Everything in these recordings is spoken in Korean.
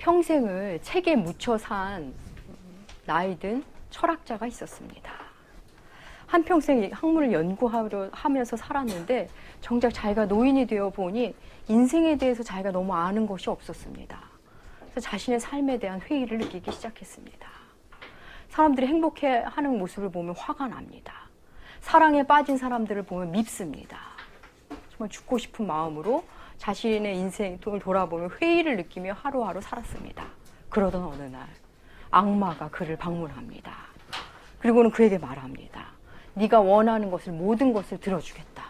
평생을 책에 묻혀 산 나이든 철학자가 있었습니다. 한평생 학문을 연구하면서 살았는데 정작 자기가 노인이 되어 보니 인생에 대해서 자기가 너무 아는 것이 없었습니다. 그래서 자신의 삶에 대한 회의를 느끼기 시작했습니다. 사람들이 행복해하는 모습을 보면 화가 납니다. 사랑에 빠진 사람들을 보면 밉습니다. 정말 죽고 싶은 마음으로 자신의 인생을 돌아보며 회의를 느끼며 하루하루 살았습니다. 그러던 어느 날 악마가 그를 방문합니다. 그리고는 그에게 말합니다. 네가 원하는 것을 모든 것을 들어주겠다.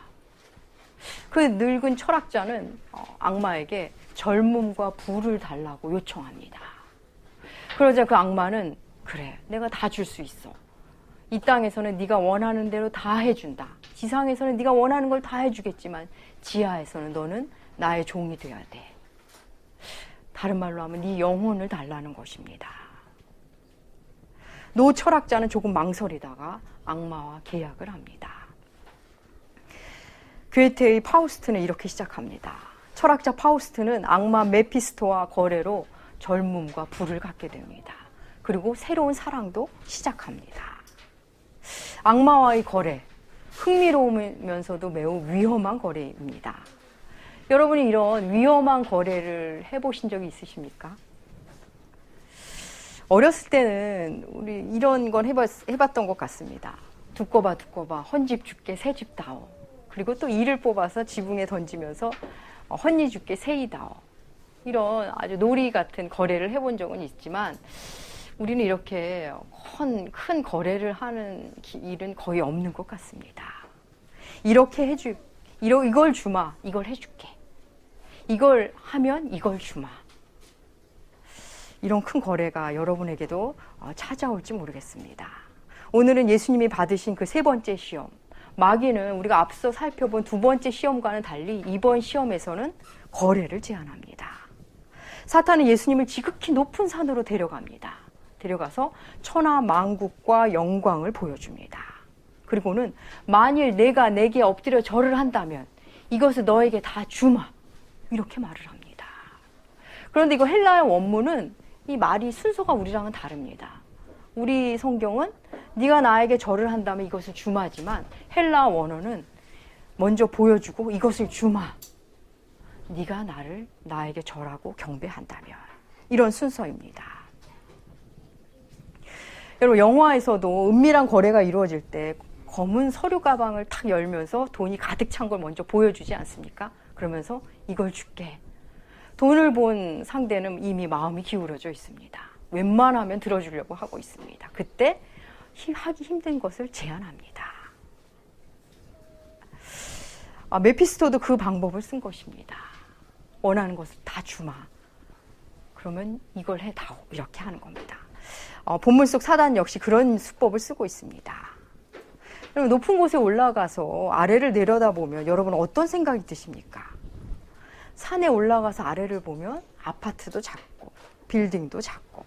그 늙은 철학자는 악마에게 젊음과 부를 달라고 요청합니다. 그러자 그 악마는 그래, 내가 다 줄 수 있어. 이 땅에서는 네가 원하는 대로 다 해준다. 지상에서는 네가 원하는 걸 다 해주겠지만 지하에서는 너는 나의 종이 되어야 돼. 다른 말로 하면 네 영혼을 달라는 것입니다. 노 철학자는 조금 망설이다가 악마와 계약을 합니다. 괴테의 파우스트는 이렇게 시작합니다. 철학자 파우스트는 악마 메피스토와 거래로 젊음과 부를 갖게 됩니다. 그리고 새로운 사랑도 시작합니다. 악마와의 거래, 흥미로우면서도 매우 위험한 거래입니다. 여러분이 이런 위험한 거래를 해보신 적이 있으십니까? 어렸을 때는 우리 이런 건 해봤던 것 같습니다. 두꺼 봐 헌집 줄게 새집 다오. 그리고 또 이를 뽑아서 지붕에 던지면서 헌니 줄게 새이 다오. 이런 아주 놀이 같은 거래를 해본 적은 있지만 우리는 이렇게 큰 거래를 하는 일은 거의 없는 것 같습니다. 이렇게 이걸 주마, 이걸 해줄게. 이걸 하면 이걸 주마. 이런 큰 거래가 여러분에게도 찾아올지 모르겠습니다. 오늘은 예수님이 받으신 그 세 번째 시험, 마귀는 우리가 앞서 살펴본 두 번째 시험과는 달리 이번 시험에서는 거래를 제안합니다. 사탄은 예수님을 지극히 높은 산으로 데려가서 천하 만국과 영광을 보여줍니다. 그리고는 만일 내가 내게 엎드려 절을 한다면 이것을 너에게 다 주마, 이렇게 말을 합니다. 그런데 이거 헬라어 원문은 이 말이 순서가 우리랑은 다릅니다. 우리 성경은 네가 나에게 절을 한다면 이것을 주마지만 헬라어 원어는 먼저 보여주고 이것을 주마, 네가 나에게 절하고 경배한다면, 이런 순서입니다. 여러분, 영화에서도 은밀한 거래가 이루어질 때 검은 서류 가방을 탁 열면서 돈이 가득 찬 걸 먼저 보여주지 않습니까? 그러면서 이걸 줄게. 돈을 본 상대는 이미 마음이 기울어져 있습니다. 웬만하면 들어주려고 하고 있습니다. 그때 하기 힘든 것을 제안합니다. 메피스토도 그 방법을 쓴 것입니다. 원하는 것을 다 주마. 그러면 이걸 해다오. 이렇게 하는 겁니다. 본문 속 사단 역시 그런 수법을 쓰고 있습니다. 여러분, 높은 곳에 올라가서 아래를 내려다보면 여러분 어떤 생각이 드십니까? 산에 올라가서 아래를 보면 아파트도 작고 빌딩도 작고,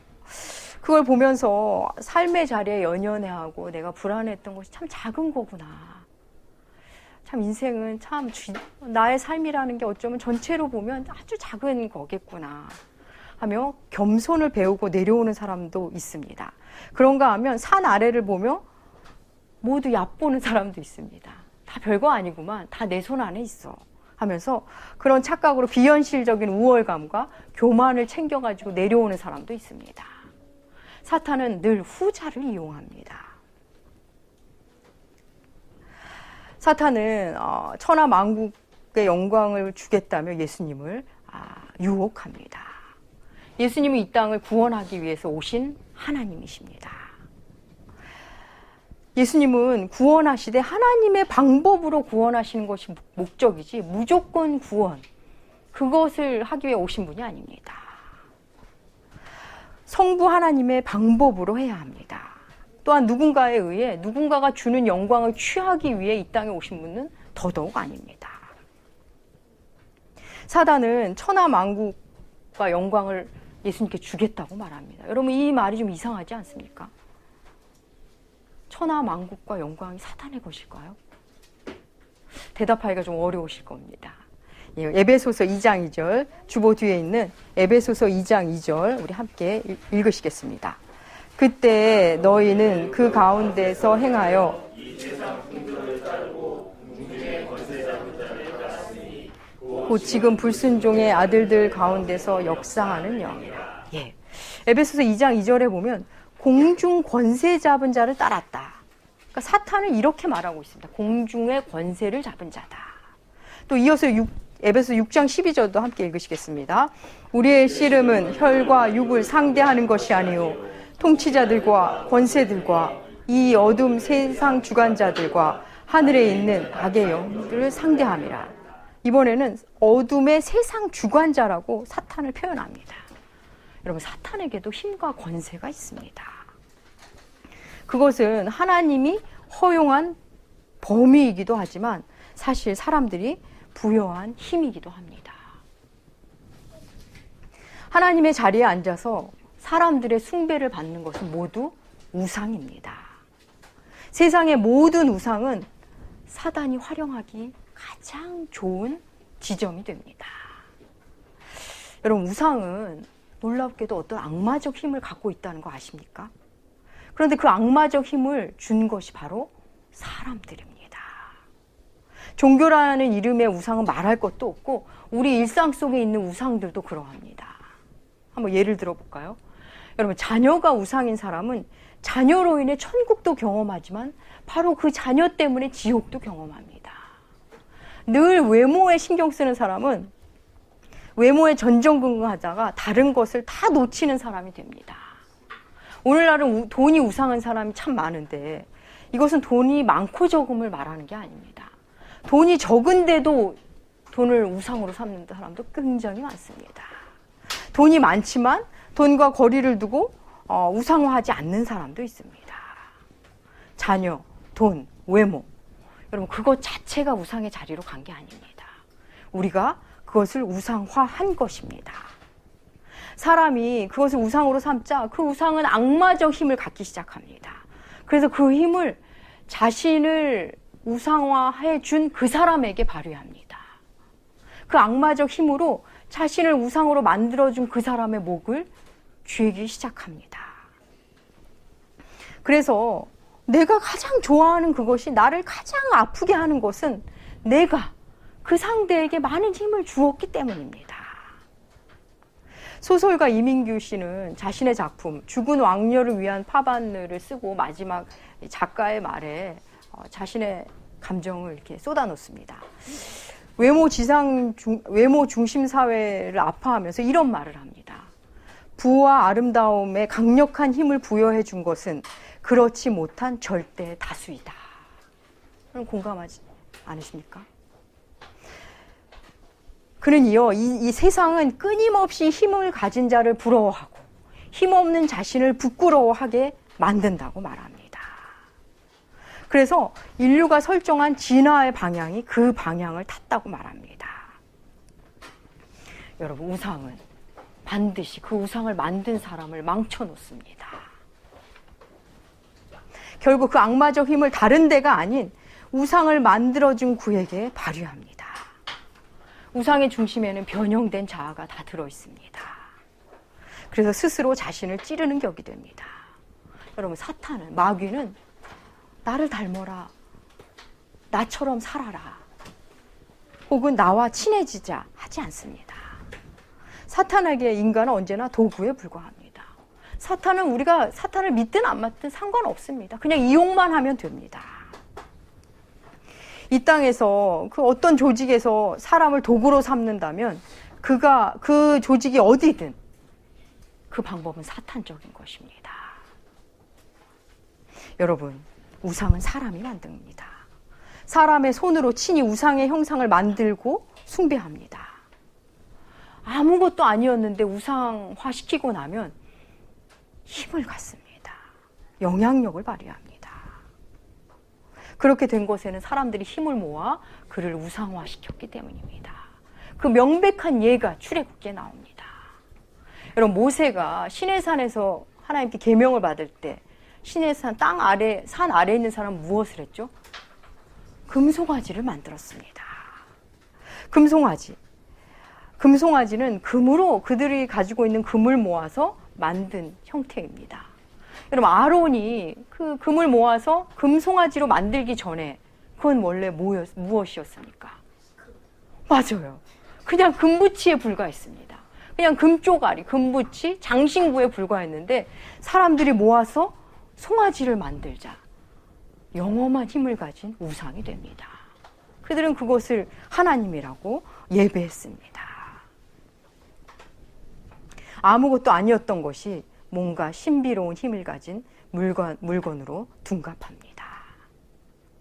그걸 보면서 삶의 자리에 연연해하고 내가 불안했던 것이 참 작은 거구나. 참 인생은 참 나의 삶이라는 게 어쩌면 전체로 보면 아주 작은 거겠구나 하며 겸손을 배우고 내려오는 사람도 있습니다. 그런가 하면 산 아래를 보며 모두 얕보는 사람도 있습니다. 다 별거 아니구만, 다 내 손 안에 있어 하면서 그런 착각으로 비현실적인 우월감과 교만을 챙겨가지고 내려오는 사람도 있습니다. 사탄은 늘 후자를 이용합니다. 사탄은 천하 만국의 영광을 주겠다며 예수님을 유혹합니다. 예수님은 이 땅을 구원하기 위해서 오신 하나님이십니다. 예수님은 구원하시되 하나님의 방법으로 구원하시는 것이 목적이지 무조건 구원, 그것을 하기 위해 오신 분이 아닙니다. 성부 하나님의 방법으로 해야 합니다. 또한 누군가에 의해 누군가가 주는 영광을 취하기 위해 이 땅에 오신 분은 더더욱 아닙니다. 사단은 천하 만국과 영광을 예수님께 주겠다고 말합니다. 여러분, 이 말이 좀 이상하지 않습니까? 천하 만국과 영광이 사탄의 것일까요? 대답하기가 좀 어려우실 겁니다. 에베소서 2장 2절, 주보 뒤에 있는 에베소서 2장 2절 우리 함께 읽으시겠습니다. 그때 너희는 그 가운데서 행하여 곧 지금 불순종의 아들들 가운데서 역사하는 영이라. 예. 에베소서 2장 2절에 보면 공중 권세 잡은 자를 따랐다. 그러니까 사탄을 이렇게 말하고 있습니다. 공중의 권세를 잡은 자다. 또 이어서 에베소 6장 12절도 함께 읽으시겠습니다. 우리의 씨름은 혈과 육을 상대하는 것이 아니요 통치자들과 권세들과 이 어둠 세상 주관자들과 하늘에 있는 악의 영들을 상대함이라. 이번에는 어둠의 세상 주관자라고 사탄을 표현합니다. 여러분, 사탄에게도 힘과 권세가 있습니다. 그것은 하나님이 허용한 범위이기도 하지만 사실 사람들이 부여한 힘이기도 합니다. 하나님의 자리에 앉아서 사람들의 숭배를 받는 것은 모두 우상입니다. 세상의 모든 우상은 사단이 활용하기 가장 좋은 지점이 됩니다. 여러분, 우상은 놀랍게도 어떤 악마적 힘을 갖고 있다는 거 아십니까? 그런데 그 악마적 힘을 준 것이 바로 사람들입니다. 종교라는 이름의 우상은 말할 것도 없고 우리 일상 속에 있는 우상들도 그러합니다. 한번 예를 들어볼까요? 여러분, 자녀가 우상인 사람은 자녀로 인해 천국도 경험하지만 바로 그 자녀 때문에 지옥도 경험합니다. 늘 외모에 신경 쓰는 사람은 외모에 전전긍긍하다가 다른 것을 다 놓치는 사람이 됩니다. 오늘날은 돈이 우상한 사람이 참 많은데 이것은 돈이 많고 적음을 말하는 게 아닙니다. 돈이 적은데도 돈을 우상으로 삼는 사람도 굉장히 많습니다. 돈이 많지만 돈과 거리를 두고 우상화하지 않는 사람도 있습니다. 자녀, 돈, 외모, 여러분, 그것 자체가 우상의 자리로 간 게 아닙니다. 우리가 그것을 우상화한 것입니다. 사람이 그것을 우상으로 삼자 그 우상은 악마적 힘을 갖기 시작합니다. 그래서 그 힘을 자신을 우상화해 준 그 사람에게 발휘합니다. 그 악마적 힘으로 자신을 우상으로 만들어준 그 사람의 목을 쥐기 시작합니다. 그래서 내가 가장 좋아하는 그것이 나를 가장 아프게 하는 것은 내가 그 상대에게 많은 힘을 주었기 때문입니다. 소설가 이민규 씨는 자신의 작품 죽은 왕녀를 위한 파바늘을 쓰고 마지막 작가의 말에 자신의 감정을 이렇게 쏟아놓습니다. 외모 중심 사회를 아파하면서 이런 말을 합니다. 부와 아름다움에 강력한 힘을 부여해 준 것은 그렇지 못한 절대 다수이다. 그럼 공감하지 않으십니까? 그는 이어 이 세상은 끊임없이 힘을 가진 자를 부러워하고 힘없는 자신을 부끄러워하게 만든다고 말합니다. 그래서 인류가 설정한 진화의 방향이 그 방향을 탔다고 말합니다. 여러분, 우상은 반드시 그 우상을 만든 사람을 망쳐놓습니다. 결국 그 악마적 힘을 다른 데가 아닌 우상을 만들어준 그에게 발휘합니다. 우상의 중심에는 변형된 자아가 다 들어있습니다. 그래서 스스로 자신을 찌르는 격이 됩니다. 여러분, 사탄은, 마귀는 나를 닮아라, 나처럼 살아라, 혹은 나와 친해지자 하지 않습니다. 사탄에게 인간은 언제나 도구에 불과합니다. 사탄은 우리가 사탄을 믿든 안 믿든 상관없습니다. 그냥 이용만 하면 됩니다. 이 땅에서 그 어떤 조직에서 사람을 도구로 삼는다면 그 조직이 어디든 그 방법은 사탄적인 것입니다. 여러분, 우상은 사람이 만듭니다. 사람의 손으로 친히 우상의 형상을 만들고 숭배합니다. 아무것도 아니었는데 우상화시키고 나면 힘을 갖습니다. 영향력을 발휘합니다. 그렇게 된 것에는 사람들이 힘을 모아 그를 우상화시켰기 때문입니다. 그 명백한 예가 출애굽기에 나옵니다. 여러분, 모세가 시내산에서 하나님께 계명을 받을 때 시내산 산 아래에 있는 사람은 무엇을 했죠? 금송아지를 만들었습니다. 금송아지, 금송아지는 금으로 그들이 가지고 있는 금을 모아서 만든 형태입니다. 여러분, 아론이 그 금을 모아서 금송아지로 만들기 전에 그건 원래 무엇이었습니까? 맞아요. 그냥 금붙이에 불과했습니다. 그냥 금쪼가리, 금붙이, 장신구에 불과했는데 사람들이 모아서 송아지를 만들자 영험한 힘을 가진 우상이 됩니다. 그들은 그것을 하나님이라고 예배했습니다. 아무것도 아니었던 것이 뭔가 신비로운 힘을 가진 물건으로 둔갑합니다.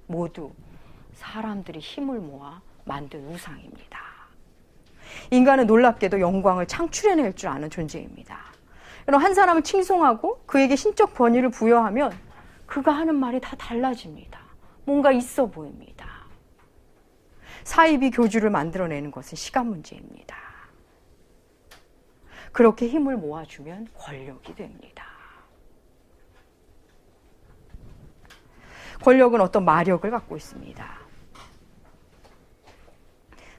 모두 사람들이 힘을 모아 만든 우상입니다. 인간은 놀랍게도 영광을 창출해낼 줄 아는 존재입니다. 여러분, 한 사람을 칭송하고 그에게 신적 권위를 부여하면 그가 하는 말이 다 달라집니다. 뭔가 있어 보입니다. 사이비 교주를 만들어내는 것은 시간 문제입니다. 그렇게 힘을 모아주면 권력이 됩니다. 권력은 어떤 마력을 갖고 있습니다.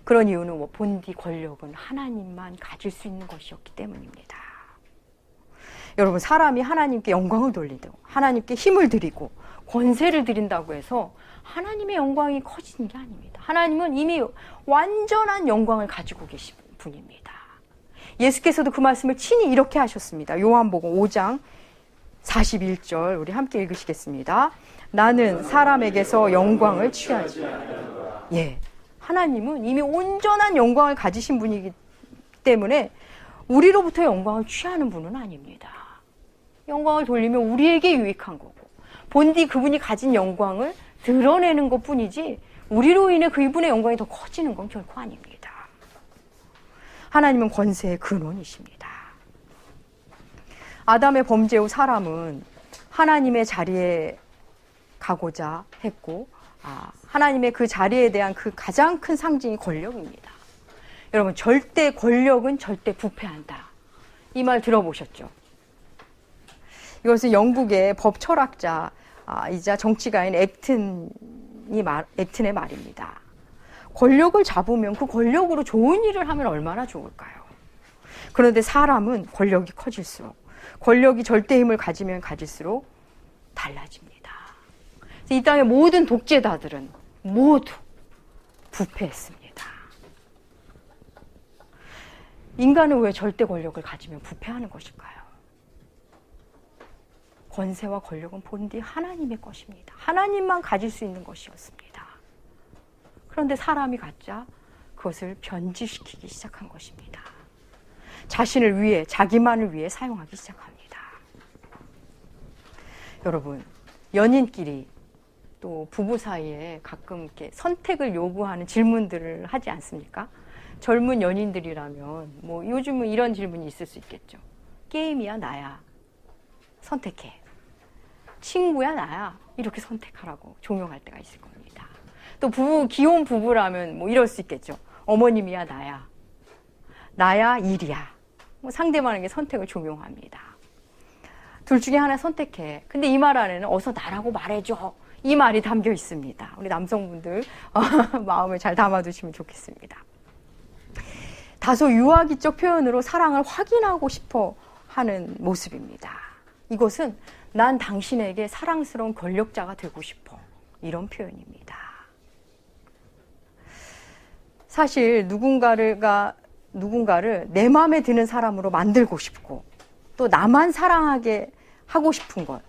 그런 이유는 본디 권력은 하나님만 가질 수 있는 것이었기 때문입니다. 여러분, 사람이 하나님께 영광을 돌리고 하나님께 힘을 드리고 권세를 드린다고 해서 하나님의 영광이 커지는 게 아닙니다. 하나님은 이미 완전한 영광을 가지고 계신 분입니다. 예수께서도 그 말씀을 친히 이렇게 하셨습니다. 요한복음 5장 41절 우리 함께 읽으시겠습니다. 나는 사람에게서 영광을 취하지. 예, 하나님은 이미 온전한 영광을 가지신 분이기 때문에 우리로부터 영광을 취하는 분은 아닙니다. 영광을 돌리면 우리에게 유익한 거고 본디 그분이 가진 영광을 드러내는 것뿐이지 우리로 인해 그분의 영광이 더 커지는 건 결코 아닙니다. 하나님은 권세의 근원이십니다. 아담의 범죄 후 사람은 하나님의 자리에 가고자 했고 하나님의 그 자리에 대한 그 가장 큰 상징이 권력입니다. 여러분, 절대 권력은 절대 부패한다. 이 말 들어보셨죠? 이것은 영국의 법 철학자 이자 정치가인 액튼의 말입니다. 권력을 잡으면 그 권력으로 좋은 일을 하면 얼마나 좋을까요? 그런데 사람은 권력이 커질수록 권력이 절대 힘을 가지면 가질수록 달라집니다. 이 땅의 모든 독재자들은 모두 부패했습니다. 인간은 왜 절대 권력을 가지면 부패하는 것일까요? 권세와 권력은 본디 하나님의 것입니다. 하나님만 가질 수 있는 것이었습니다. 그런데 사람이 갖자 그것을 변질시키기 시작한 것입니다. 자신을 위해, 자기만을 위해 사용하기 시작합니다. 여러분, 연인끼리 또 부부 사이에 가끔 이렇게 선택을 요구하는 질문들을 하지 않습니까? 젊은 연인들이라면 뭐 요즘은 이런 질문이 있을 수 있겠죠. 게임이야, 나야? 선택해. 친구야, 나야? 이렇게 선택하라고 종용할 때가 있을 겁니다. 또 기혼 부부라면 뭐 이럴 수 있겠죠. 어머님이야, 나야? 나야, 일이야? 뭐 상대방에게 선택을 종용합니다. 둘 중에 하나 선택해. 근데 이 말 안에는 어서 나라고 말해줘. 이 말이 담겨 있습니다. 우리 남성분들 마음을 잘 담아두시면 좋겠습니다. 다소 유아기적 표현으로 사랑을 확인하고 싶어 하는 모습입니다. 이것은 난 당신에게 사랑스러운 권력자가 되고 싶어. 이런 표현입니다. 사실 누군가를 내 마음에 드는 사람으로 만들고 싶고 또 나만 사랑하게 하고 싶은 것,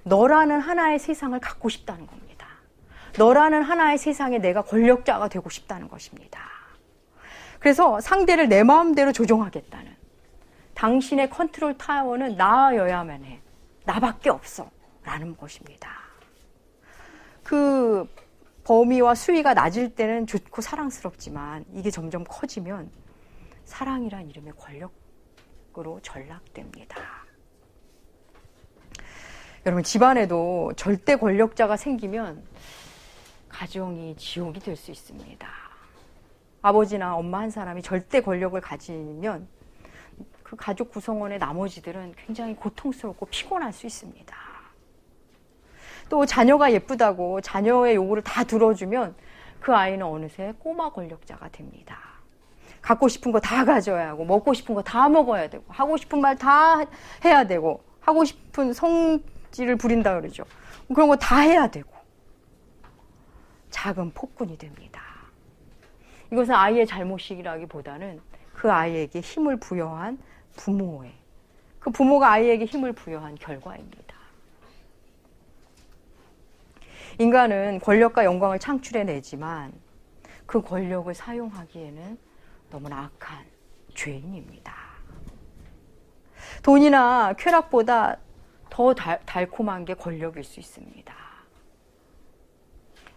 너라는 하나의 세상을 갖고 싶다는 겁니다. 너라는 하나의 세상에 내가 권력자가 되고 싶다는 것입니다. 그래서 상대를 내 마음대로 조종하겠다는, 당신의 컨트롤 타워는 나여야만 해, 나밖에 없어 라는 것입니다. 그 범위와 수위가 낮을 때는 좋고 사랑스럽지만 이게 점점 커지면 사랑이란 이름의 권력으로 전락됩니다. 여러분, 집안에도 절대 권력자가 생기면 가정이 지옥이 될 수 있습니다. 아버지나 엄마 한 사람이 절대 권력을 가지면 그 가족 구성원의 나머지들은 굉장히 고통스럽고 피곤할 수 있습니다. 또 자녀가 예쁘다고 자녀의 요구를 다 들어주면 그 아이는 어느새 꼬마 권력자가 됩니다. 갖고 싶은 거 다 가져야 하고, 먹고 싶은 거 다 먹어야 되고, 하고 싶은 말 다 해야 되고, 하고 싶은 성질을 부린다 그러죠. 그런 거 다 해야 되고, 작은 폭군이 됩니다. 이것은 아이의 잘못이라기보다는 그 아이에게 힘을 부여한 부모의, 그 부모가 아이에게 힘을 부여한 결과입니다. 인간은 권력과 영광을 창출해내지만 그 권력을 사용하기에는 너무나 악한 죄인입니다. 돈이나 쾌락보다 더 달콤한 게 권력일 수 있습니다.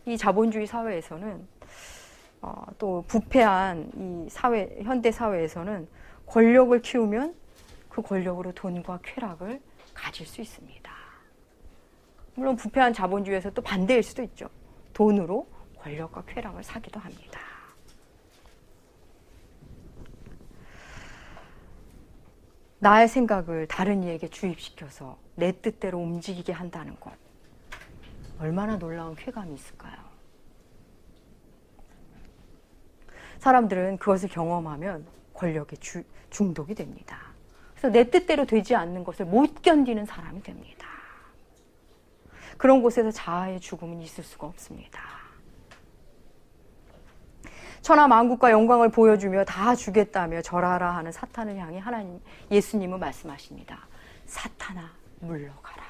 이 자본주의 사회에서는 또 부패한 이 사회, 현대 사회에서는 권력을 키우면 그 권력으로 돈과 쾌락을 가질 수 있습니다. 물론 부패한 자본주의에서 또 반대일 수도 있죠. 돈으로 권력과 쾌락을 사기도 합니다. 나의 생각을 다른 이에게 주입시켜서 내 뜻대로 움직이게 한다는 것, 얼마나 놀라운 쾌감이 있을까요? 사람들은 그것을 경험하면 권력에 중독이 됩니다. 그래서 내 뜻대로 되지 않는 것을 못 견디는 사람이 됩니다. 그런 곳에서 자아의 죽음은 있을 수가 없습니다. 천하 만국과 영광을 보여주며 다 주겠다며 절하라 하는 사탄을 향해 하나님, 예수님은 말씀하십니다. 사탄아, 물러가라.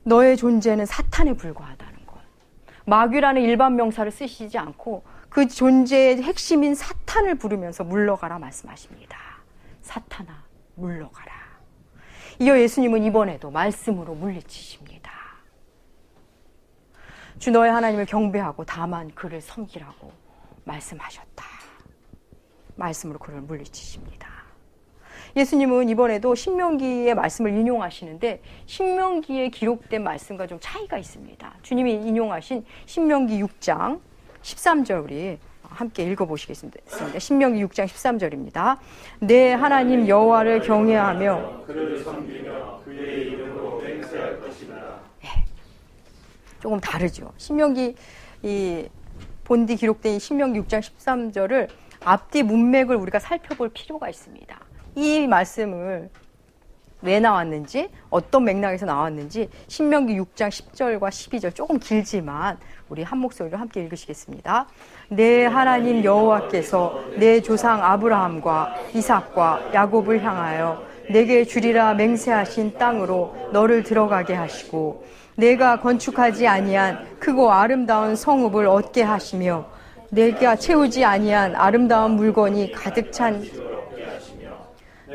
너의 존재는 사탄에 불과하다는 것. 마귀라는 일반 명사를 쓰시지 않고 그 존재의 핵심인 사탄을 부르면서 물러가라 말씀하십니다. 사탄아, 물러가라. 이어 예수님은 이번에도 말씀으로 물리치십니다. 주 너의 하나님을 경배하고 다만 그를 섬기라고 말씀하셨다. 말씀으로 그를 물리치십니다. 예수님은 이번에도 신명기의 말씀을 인용하시는데 신명기에 기록된 말씀과 좀 차이가 있습니다. 주님이 인용하신 신명기 6장 13절 우리 함께 읽어보시겠습니다. 신명기 6장 13절입니다. 내 하나님 여호와를 경외하며 그를 섬기며 그의 이름으로 맹세할 것이다. 네. 조금 다르죠. 신명기 이 본디 기록된 신명기 6장 13절을 앞뒤 문맥을 우리가 살펴볼 필요가 있습니다. 이 말씀을 왜 나왔는지, 어떤 맥락에서 나왔는지 신명기 6장 10절과 12절 조금 길지만 우리 한 목소리로 함께 읽으시겠습니다. 내 하나님 여호와께서 내 조상 아브라함과 이삭과 야곱을 향하여 내게 주리라 맹세하신 땅으로 너를 들어가게 하시고 내가 건축하지 아니한 크고 아름다운 성읍을 얻게 하시며 내가 채우지 아니한 아름다운 물건이 가득 찬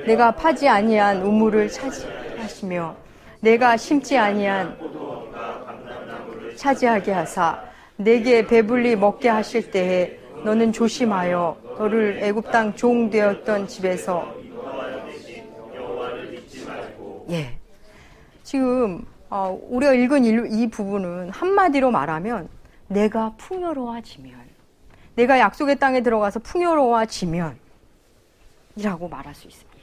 내가 파지 아니한 우물을 차지하시며 내가 심지 아니한 차지하게 하사 내게 배불리 먹게 하실 때에 너는 조심하여 너를 애굽 땅 종 되었던 집에서 지금 우리가 읽은 이 부분은 한마디로 말하면 내가 풍요로워지면, 내가 약속의 땅에 들어가서 풍요로워지면 이라고 말할 수 있습니다.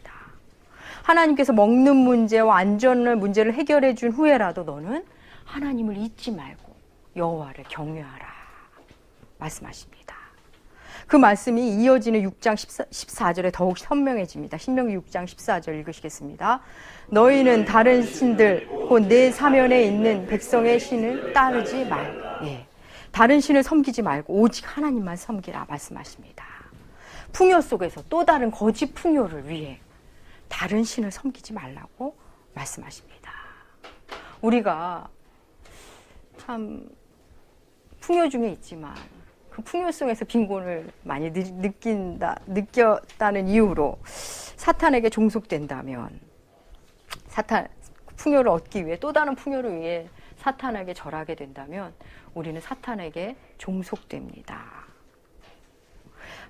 하나님께서 먹는 문제와 안전의 문제를 해결해 준 후에라도 너는 하나님을 잊지 말고 여호와를 경외하라 말씀하십니다. 그 말씀이 이어지는 6장 14절에 더욱 선명해집니다. 신명기 6장 14절 읽으시겠습니다. 너희는 다른 신들 곧 내 사면에 있는 백성의 신을 따르지 말고, 다른 신을 섬기지 말고 오직 하나님만 섬기라 말씀하십니다. 풍요 속에서 또 다른 거짓 풍요를 위해 다른 신을 섬기지 말라고 말씀하십니다. 우리가 참 풍요 중에 있지만 그 풍요 속에서 빈곤을 많이 느꼈다는 이유로 사탄에게 종속된다면, 풍요를 얻기 위해, 또 다른 풍요를 위해 사탄에게 절하게 된다면 우리는 사탄에게 종속됩니다.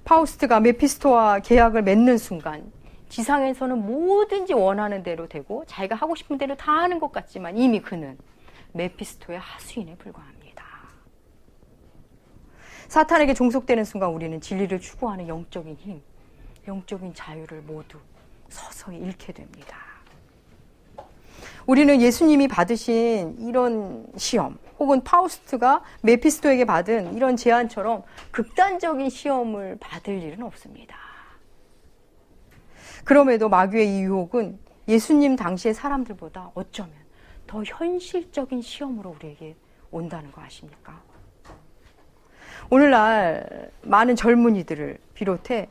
파우스트가 메피스토와 계약을 맺는 순간 지상에서는 뭐든지 원하는 대로 되고 자기가 하고 싶은 대로 다 하는 것 같지만 이미 그는 메피스토의 하수인에 불과합니다. 사탄에게 종속되는 순간 우리는 진리를 추구하는 영적인 힘, 영적인 자유를 모두 서서히 잃게 됩니다. 우리는 예수님이 받으신 이런 시험, 혹은 파우스트가 메피스토에게 받은 이런 제안처럼 극단적인 시험을 받을 일은 없습니다. 그럼에도 마귀의 이 유혹은 예수님 당시의 사람들보다 어쩌면 더 현실적인 시험으로 우리에게 온다는 거 아십니까? 오늘날 많은 젊은이들을 비롯해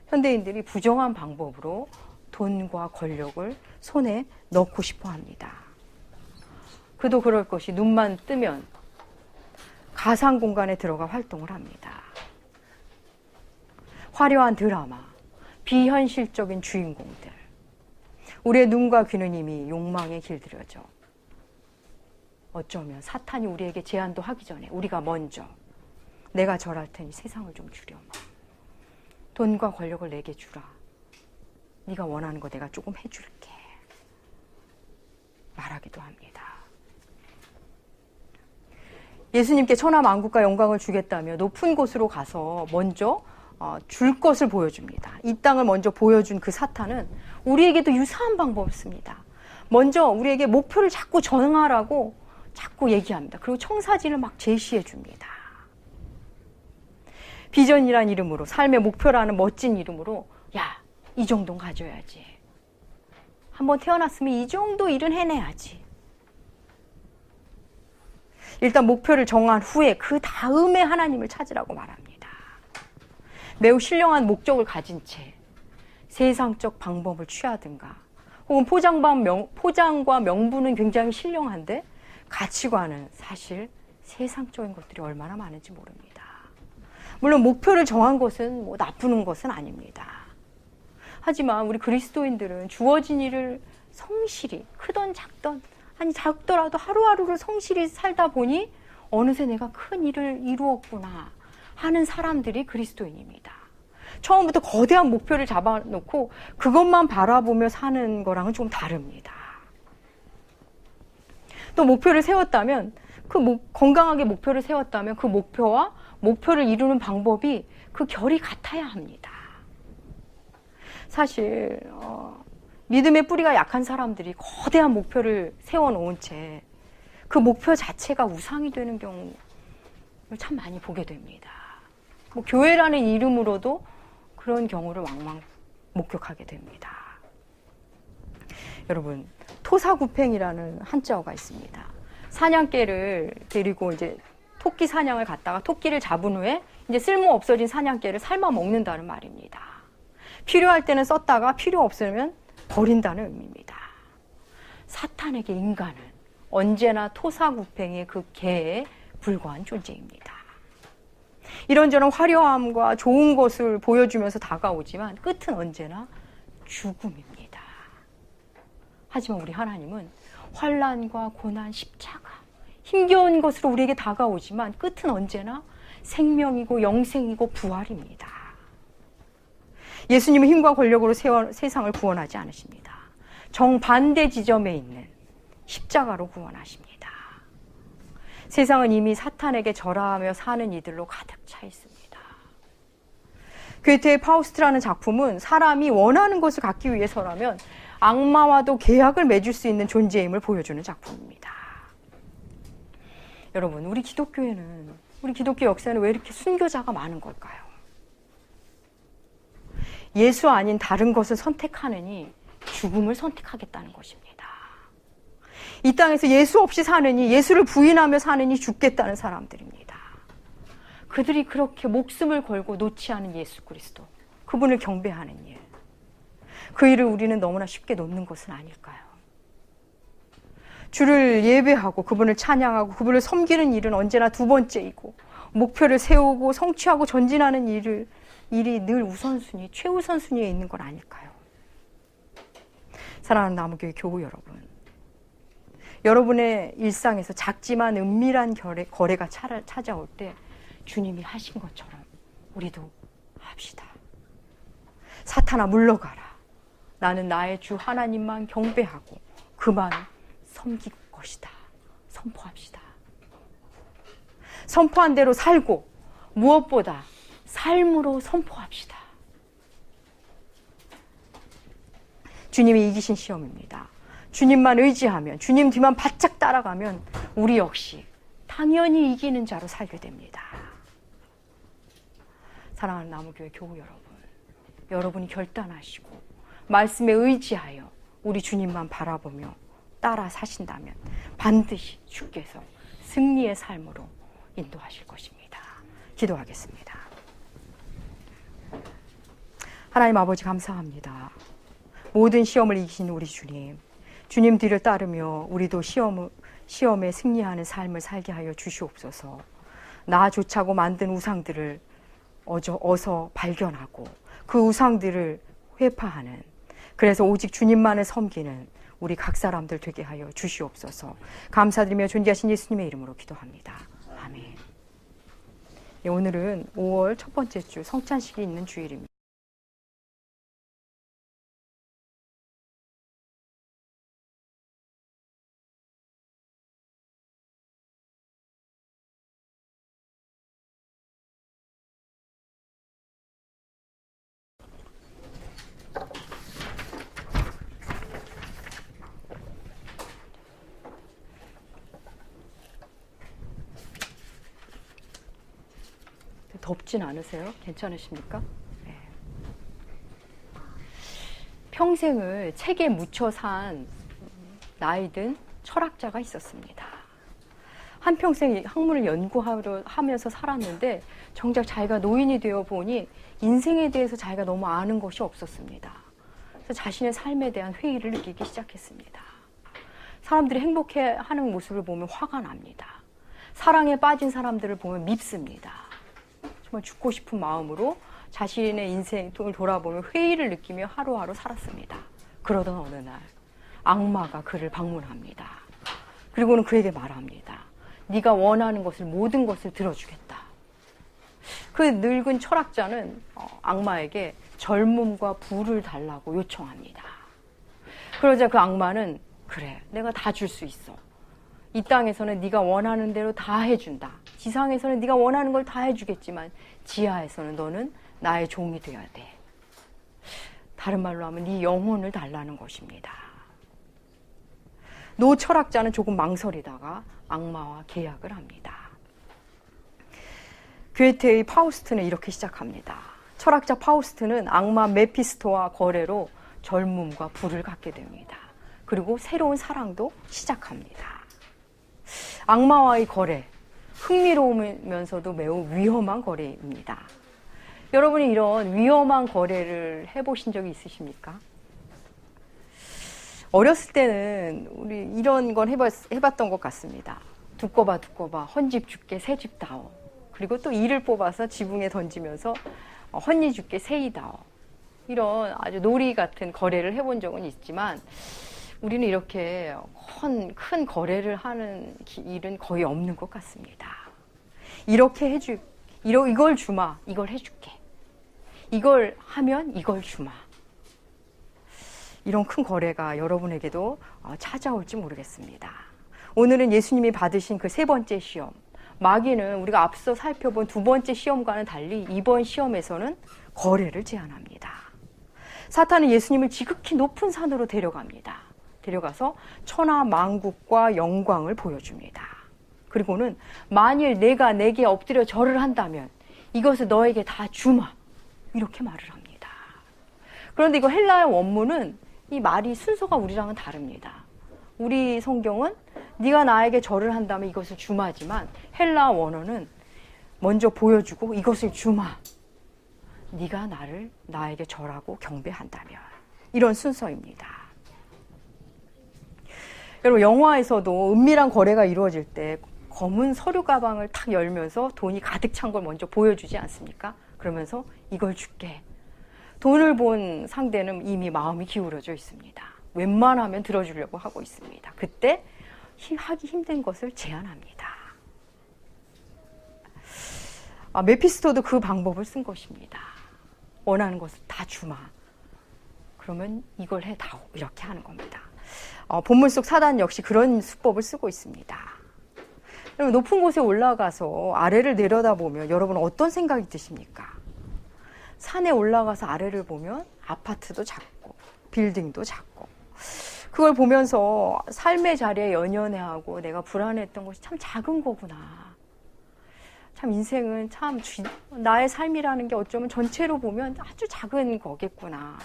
현대인들이 부정한 방법으로 돈과 권력을 손에 넣고 싶어 합니다. 그도 그럴 것이 눈만 뜨면 가상 공간에 들어가 활동을 합니다. 화려한 드라마, 비현실적인 주인공들. 우리의 눈과 귀는 이미 욕망에 길들여져. 어쩌면 사탄이 우리에게 제안도 하기 전에 우리가 먼저 내가 절할 테니 세상을 좀 주렴. 돈과 권력을 내게 주라. 네가 원하는 거 내가 조금 해줄게. 말하기도 합니다. 예수님께 천하만국과 영광을 주겠다며 높은 곳으로 가서 먼저 줄 것을 보여줍니다. 이 땅을 먼저 보여준 그 사탄은 우리에게도 유사한 방법을 씁니다. 먼저 우리에게 목표를 자꾸 정하라고 자꾸 얘기합니다. 그리고 청사진을 막 제시해 줍니다. 비전이란 이름으로, 삶의 목표라는 멋진 이름으로, 야, 이 정도는 가져야지. 한번 태어났으면 이 정도 일은 해내야지. 일단 목표를 정한 후에 그 다음에 하나님을 찾으라고 말합니다. 매우 신령한 목적을 가진 채 세상적 방법을 취하든가, 혹은 포장과 명분은 굉장히 신령한데 가치관은 사실 세상적인 것들이 얼마나 많은지 모릅니다. 물론 목표를 정한 것은 나쁘는 것은 아닙니다. 하지만 우리 그리스도인들은 주어진 일을 성실히, 크던 작던, 아니 작더라도 하루하루를 성실히 살다 보니 어느새 내가 큰 일을 이루었구나 하는 사람들이 그리스도인입니다. 처음부터 거대한 목표를 잡아놓고 그것만 바라보며 사는 거랑은 좀 다릅니다. 또 목표를 세웠다면, 건강하게 목표를 세웠다면 그 목표와 목표를 이루는 방법이 그 결이 같아야 합니다. 사실 믿음의 뿌리가 약한 사람들이 거대한 목표를 세워놓은 채 그 목표 자체가 우상이 되는 경우를 참 많이 보게 됩니다. 교회라는 이름으로도 그런 경우를 왕왕 목격하게 됩니다. 여러분, 토사구팽이라는 한자어가 있습니다. 사냥개를 데리고 이제 토끼 사냥을 갔다가 토끼를 잡은 후에 이제 쓸모 없어진 사냥개를 삶아 먹는다는 말입니다. 필요할 때는 썼다가 필요 없으면 버린다는 의미입니다. 사탄에게 인간은 언제나 토사구팽의 그 개에 불과한 존재입니다. 이런저런 화려함과 좋은 것을 보여주면서 다가오지만 끝은 언제나 죽음입니다. 하지만 우리 하나님은 환난과 고난, 십자가, 힘겨운 것으로 우리에게 다가오지만 끝은 언제나 생명이고 영생이고 부활입니다. 예수님은 힘과 권력으로 세상을 구원하지 않으십니다. 정반대 지점에 있는 십자가로 구원하십니다. 세상은 이미 사탄에게 절하며 사는 이들로 가득 차 있습니다. 괴테의 파우스트라는 작품은 사람이 원하는 것을 갖기 위해서라면 악마와도 계약을 맺을 수 있는 존재임을 보여주는 작품입니다. 여러분, 우리 기독교 역사에는 왜 이렇게 순교자가 많은 걸까요? 예수 아닌 다른 것을 선택하느니 죽음을 선택하겠다는 것입니다. 이 땅에서 예수 없이 사느니, 예수를 부인하며 사느니 죽겠다는 사람들입니다. 그들이 그렇게 목숨을 걸고 놓지 않은 예수 그리스도, 그분을 경배하는 일, 그 일을 우리는 너무나 쉽게 놓는 것은 아닐까요? 주를 예배하고 그분을 찬양하고 그분을 섬기는 일은 언제나 두 번째이고, 목표를 세우고 성취하고 전진하는 일이 늘 우선순위, 최우선순위에 있는 건 아닐까요? 사랑하는 나무교회 교우 여러분, 여러분의 일상에서 작지만 은밀한 거래가 찾아올 때 주님이 하신 것처럼 우리도 합시다. 사탄아 물러가라. 나는 나의 주 하나님만 경배하고 그만 섬길 것이다. 선포합시다. 선포한 대로 살고 무엇보다 삶으로 선포합시다. 주님이 이기신 시험입니다. 주님만 의지하면, 주님 뒤만 바짝 따라가면 우리 역시 당연히 이기는 자로 살게 됩니다. 사랑하는 나무교회 교우 여러분, 여러분이 결단하시고 말씀에 의지하여 우리 주님만 바라보며 따라 사신다면 반드시 주께서 승리의 삶으로 인도하실 것입니다. 기도하겠습니다. 하나님 아버지 감사합니다. 모든 시험을 이기신 우리 주님, 주님 뒤를 따르며 우리도 시험에 승리하는 삶을 살게 하여 주시옵소서. 나조차고 만든 우상들을 어서 발견하고 그 우상들을 회파하는, 그래서 오직 주님만을 섬기는 우리 각 사람들 되게 하여 주시옵소서. 감사드리며 존귀하신 예수님의 이름으로 기도합니다. 아멘. 네, 오늘은 5월 첫 번째 주 성찬식이 있는 주일입니다. 덥진 않으세요? 괜찮으십니까? 네. 평생을 책에 묻혀 산 나이든 철학자가 있었습니다. 한평생 학문을 연구하면서 살았는데 정작 자기가 노인이 되어 보니 인생에 대해서 자기가 너무 아는 것이 없었습니다. 그래서 자신의 삶에 대한 회의를 느끼기 시작했습니다. 사람들이 행복해하는 모습을 보면 화가 납니다. 사랑에 빠진 사람들을 보면 밉습니다. 정말 죽고 싶은 마음으로 자신의 인생을 돌아보며 회의를 느끼며 하루하루 살았습니다. 그러던 어느 날 악마가 그를 방문합니다. 그리고는 그에게 말합니다. 네가 원하는 것을, 모든 것을 들어주겠다. 그 늙은 철학자는 악마에게 젊음과 부를 달라고 요청합니다. 그러자 그 악마는 그래, 내가 다 줄 수 있어. 이 땅에서는 네가 원하는 대로 다 해준다. 지상에서는 네가 원하는 걸 다 해주겠지만 지하에서는 너는 나의 종이 되어야 돼. 다른 말로 하면 네 영혼을 달라는 것입니다. 노 철학자는 조금 망설이다가 악마와 계약을 합니다. 괴테의 파우스트는 이렇게 시작합니다. 철학자 파우스트는 악마 메피스토와 거래로 젊음과 부를 갖게 됩니다. 그리고 새로운 사랑도 시작합니다. 악마와의 거래, 흥미로우면서도 매우 위험한 거래입니다. 여러분이 이런 위험한 거래를 해보신 적이 있으십니까? 어렸을 때는 우리 이런 건 해봤던 것 같습니다. 두꺼 봐 헌집 줄게 새집 다오. 그리고 또 이를 뽑아서 지붕에 던지면서 헌니 줄게 새이 다오. 이런 아주 놀이 같은 거래를 해본 적은 있지만 우리는 이렇게 큰 거래를 하는 일은 거의 없는 것 같습니다. 이렇게 이걸 주마, 이걸 해줄게. 이걸 하면 이걸 주마. 이런 큰 거래가 여러분에게도 찾아올지 모르겠습니다. 오늘은 예수님이 받으신 그 세 번째 시험, 마귀는 우리가 앞서 살펴본 두 번째 시험과는 달리 이번 시험에서는 거래를 제안합니다. 사탄은 예수님을 지극히 높은 산으로 데려가서 천하 만국과 영광을 보여줍니다. 그리고는 만일 내가 내게 엎드려 절을 한다면 이것을 너에게 다 주마, 이렇게 말을 합니다. 그런데 이거 헬라어 원문은 이 말이 순서가 우리랑은 다릅니다. 우리 성경은 네가 나에게 절을 한다면 이것을 주마지만 헬라어 원어는 먼저 보여주고 이것을 주마, 네가 나에게 절하고 경배한다면, 이런 순서입니다. 여러분, 영화에서도 은밀한 거래가 이루어질 때 검은 서류 가방을 탁 열면서 돈이 가득 찬 걸 먼저 보여주지 않습니까? 그러면서 이걸 줄게. 돈을 본 상대는 이미 마음이 기울어져 있습니다. 웬만하면 들어주려고 하고 있습니다. 그때 하기 힘든 것을 제안합니다. 메피스토도 그 방법을 쓴 것입니다. 원하는 것을 다 주마. 그러면 이걸 해다오. 이렇게 하는 겁니다. 본문 속 사단 역시 그런 수법을 쓰고 있습니다. 여러분, 높은 곳에 올라가서 아래를 내려다보면 여러분 어떤 생각이 드십니까? 산에 올라가서 아래를 보면 아파트도 작고 빌딩도 작고 그걸 보면서 삶의 자리에 연연해하고 내가 불안했던 것이 참 작은 거구나. 참 인생은 참 나의 삶이라는 게 어쩌면 전체로 보면 아주 작은 거겠구나